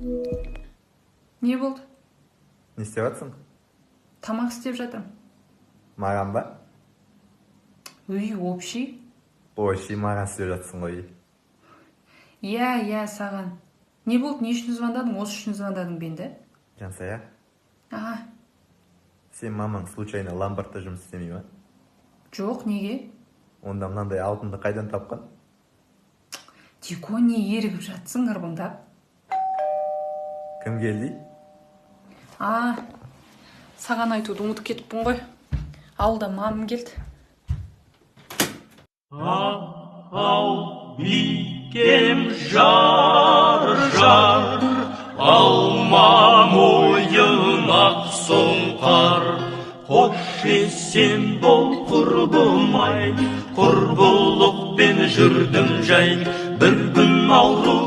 Не болды? Не істеп жатсың? Тамақ істеп жатырмын. Маған ба? Үй, общий. Общий маған істеп жатсың ғой. Иә, саған. Не болды, не үшін звондадың? Осы үшін звондадың бе енді? Жансая, Аға, сен мамаң случайно ломбардта жұмыс істемей ма? жоқ, неге? Онда мынандай алтынды қайдан тапқан? Дико, не ерігіп жатсың ырбыңдап? Кім келді? Саған айтуды ұмытып кетіппін ғой. Ауылда мамам келді. Ау, бикем жар, алма мойын ақ сұңқар. Қош есен бол құрбым ай, құрбылықпен жүрдім жай, бір күн ауру